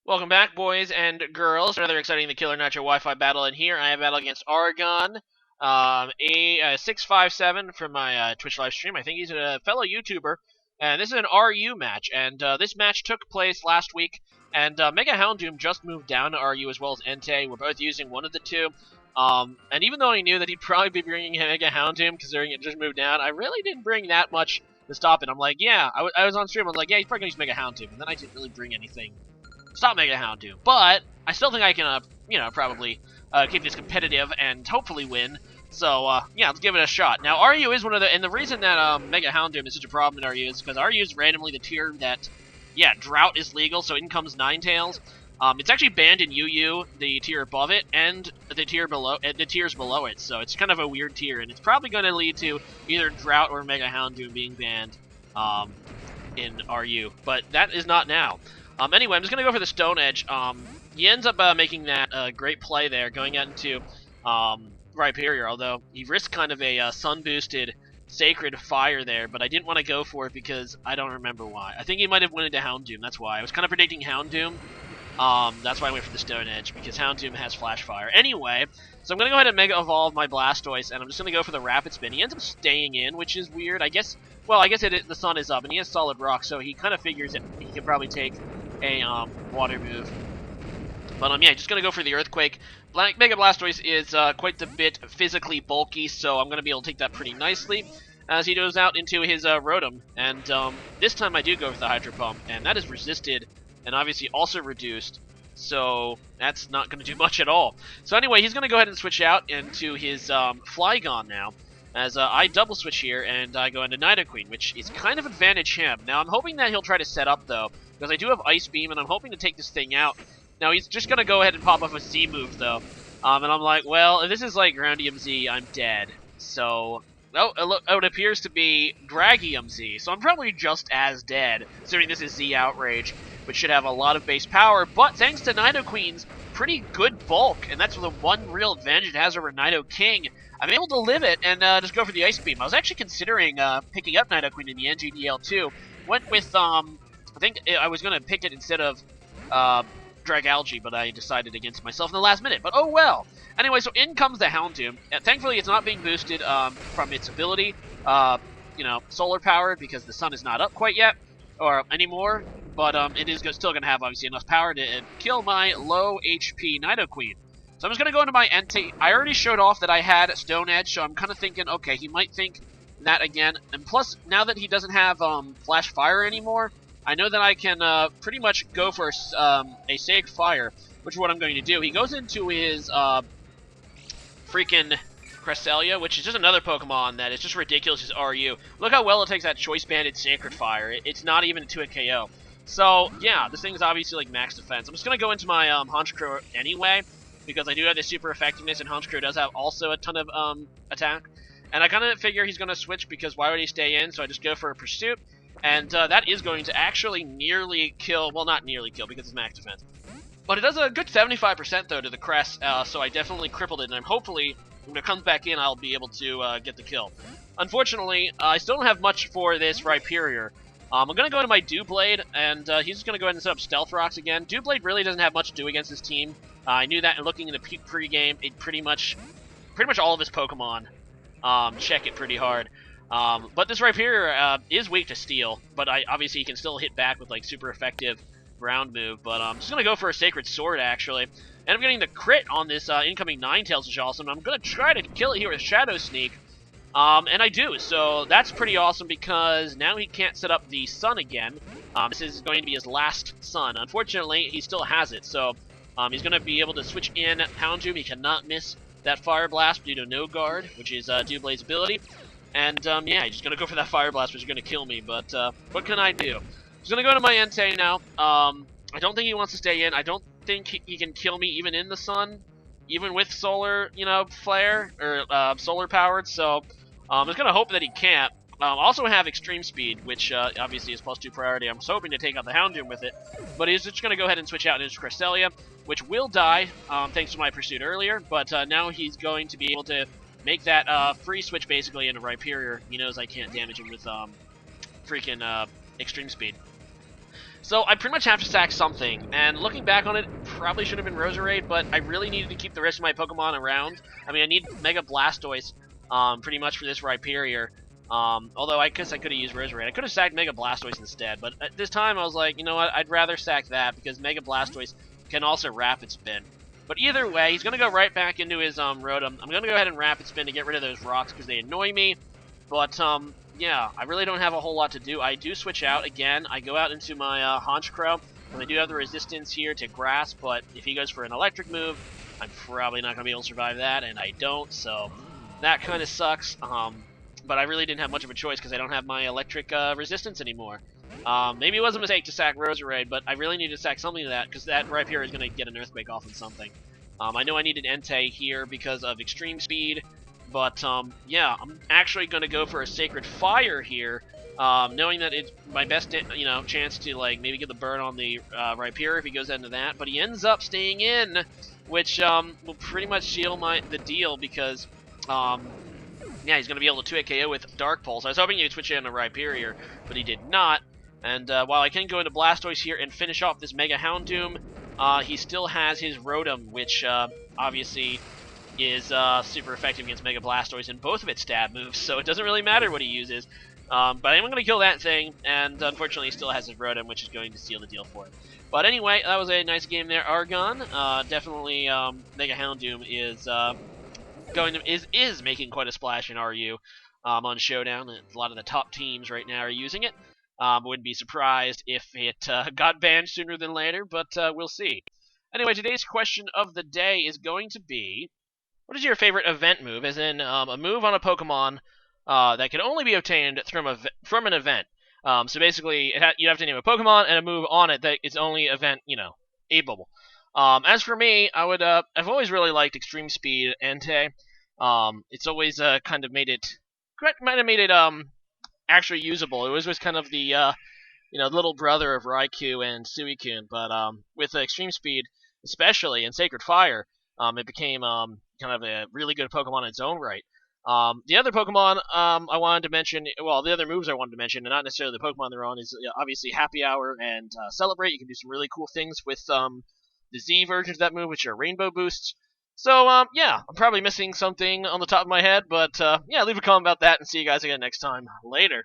Welcome back, boys and girls. Another exciting TheKillerNacho Wi-Fi battle, and here I have a battle against Argon657 from my Twitch live stream. I think he's a fellow YouTuber, and this is an RU match. And this match took place last week, and Mega Houndoom just moved down to RU as well as Entei. We're both using one of the two. And even though I knew that he'd probably be bringing Mega Houndoom, considering it just moved down, I really didn't bring that much to stop it. I'm like, yeah, I was on stream. I was like, yeah, he's probably gonna use Mega Houndoom, and then I didn't really bring anything. Stop Mega Houndoom, but I still think I can, probably keep this competitive and hopefully win. So, yeah, let's give it a shot. Now, RU is one of the, and the reason that Mega Houndoom is such a problem in RU is because RU is randomly the tier that, yeah, Drought is legal, so in comes Ninetales. It's actually banned in UU, the tier above it, and the tier below, the tiers below it. So it's kind of a weird tier, and it's probably going to lead to either Drought or Mega Houndoom being banned in RU. But that is not now. Anyway, I'm just going to go for the Stone Edge. He ends up making that great play there, going out into Rhyperior, although he risked kind of a sun-boosted Sacred Fire there, but I didn't want to go for it because I don't remember why. I think he might have went into Houndoom, that's why. I was kind of predicting Houndoom. That's why I went for the Stone Edge, because Houndoom has Flash Fire. Anyway, so I'm going to go ahead and Mega Evolve my Blastoise, and I'm just going to go for the Rapid Spin. He ends up staying in, which is weird. I guess the sun is up, and he has Solid Rock, so he kind of figures that he can probably take a water move. But yeah, just gonna go for the Earthquake. Mega Blastoise is quite a bit physically bulky, so I'm gonna be able to take that pretty nicely as he goes out into his Rotom. And this time I do go for the Hydro Pump, and that is resisted and obviously also reduced. So that's not gonna do much at all. So anyway, he's gonna go ahead and switch out into his Flygon now. As I double switch here, and I go into Nidoqueen, which is kind of advantage him. Now, I'm hoping that he'll try to set up, though, because I do have Ice Beam, and I'm hoping to take this thing out. Now, he's just going to go ahead and pop off a Z move, though. And I'm like, well, if this is like Groundium Z, I'm dead. So, it appears to be Dragium Z, so I'm probably just as dead, assuming this is Z Outrage, which should have a lot of base power, but thanks to Nidoqueen's pretty good bulk, and that's the one real advantage it has over Nidoking, I'm able to live it and just go for the Ice Beam. I was actually considering picking up Nidoqueen in the NGDL too. Went with, I think I was going to pick it instead of Dragalge, but I decided against myself in the last minute. But oh well. Anyway, so in comes the Houndoom. Thankfully, it's not being boosted from its ability, solar powered, because the sun is not up quite yet, or anymore. But it is still going to have, obviously, enough power to kill my low HP Nidoqueen. So I'm just going to go into my Entei. I already showed off that I had Stone Edge, so I'm kind of thinking, okay, he might think that again. And plus, now that he doesn't have Flash Fire anymore, I know that I can pretty much go for a Sacred Fire, which is what I'm going to do. He goes into his freaking Cresselia, which is just another Pokemon that is just ridiculous as RU. Look how well it takes that Choice Banded Sacred Fire. It's not even to a KO. So, yeah, this thing is obviously like max defense. I'm just going to go into my Honchkrow anyway, because I do have the super effectiveness, and Honchkrow does have also a ton of attack. And I kind of figure he's going to switch, because why would he stay in? So I just go for a Pursuit, and that is going to actually nearly kill, well, not nearly kill, because it's max defense. But it does a good 75% though to the Crest, so I definitely crippled it, and I'm hopefully, when it comes back in, I'll be able to get the kill. Unfortunately, I still don't have much for this Rhyperior. I'm going to go into my Doublade, and he's just going to go ahead and set up Stealth Rocks again. Doublade really doesn't have much to do against this team. I knew that, and looking in the pre-game, it pretty much all of his Pokemon check it pretty hard. But this Rhyperior is weak to Steel, but obviously he can still hit back with like super effective ground move. But I'm just going to go for a Sacred Sword, actually. And I'm getting the crit on this incoming Ninetales, which is awesome. I'm going to try to kill it here with Shadow Sneak. And I do, so that's pretty awesome, because now he can't set up the Sun again. This is going to be his last Sun. Unfortunately, he still has it, so he's going to be able to switch in Houndoom. He cannot miss that Fire Blast due to no guard, which is Doublade's ability. And yeah, he's just going to go for that Fire Blast, which is going to kill me, but what can I do? He's going to go to my Entei now. I don't think he wants to stay in. I don't think he can kill me even in the Sun, even with solar, flare, or solar powered, so I'm just going to hope that he can't. Also have Extreme Speed, which obviously is +2 priority. I'm just hoping to take out the Houndoom with it, but he's just going to go ahead and switch out into Cresselia, which will die, thanks to my pursuit earlier, but now he's going to be able to make that free switch basically into Rhyperior. He knows I can't damage him with freaking Extreme Speed. So I pretty much have to sack something, and looking back on it, probably should have been Roserade, but I really needed to keep the rest of my Pokemon around. I mean, I need Mega Blastoise, pretty much for this Rhyperior. Although I guess I could have used Roserade. I could have sacked Mega Blastoise instead, but at this time I was like, you know what, I'd rather sack that, because Mega Blastoise can also Rapid Spin. But either way, he's going to go right back into his Rotom. I'm going to go ahead and Rapid Spin to get rid of those rocks, because they annoy me. But, yeah, I really don't have a whole lot to do. I do switch out again. I go out into my Honchkrow, and I do have the resistance here to Grass, but if he goes for an electric move, I'm probably not going to be able to survive that, and I don't, so that kind of sucks. But I really didn't have much of a choice because I don't have my electric resistance anymore. Maybe it was a mistake to sack Roserade, but I really need to sack something to that because that right here is going to get an Earthquake off on something. I know I needed Entei here because of extreme speed, but yeah, I'm actually going to go for a Sacred Fire here, knowing that it's my best, chance to like maybe get the burn on the Rhyperior if he goes into that. But he ends up staying in, which will pretty much seal the deal because yeah, he's going to be able to 2-hit KO with Dark Pulse. I was hoping he'd switch in a Rhyperior, but he did not. And while I can go into Blastoise here and finish off this Mega Houndoom, he still has his Rotom, which obviously is super effective against Mega Blastoise in both of its stab moves, so it doesn't really matter what he uses. But I'm going to kill that thing, and unfortunately he still has his Rotom, which is going to seal the deal for him. But anyway, that was a nice game there, Argon. Definitely Mega Houndoom is making quite a splash in RU on Showdown. A lot of the top teams right now are using it. Wouldn't be surprised if it got banned sooner than later, but we'll see. Anyway, today's question of the day is going to be, what is your favorite event move? As in, a move on a Pokemon that can only be obtained from an event. So basically, you have to name a Pokemon and a move on it that is only event, able. As for me, I've always really liked Extreme Speed Entei. It's always kind of made it actually usable. It was just kind of the little brother of Raikou and Suicune, but with Extreme Speed, especially in Sacred Fire, it became kind of a really good Pokemon in its own right. The other Pokemon I wanted to mention, well, the other moves I wanted to mention, and not necessarily the Pokemon they're on, is obviously Happy Hour and Celebrate. You can do some really cool things with the Z versions of that move, which are Rainbow Boosts. So, yeah, I'm probably missing something on the top of my head, but yeah, leave a comment about that and see you guys again next time. Later.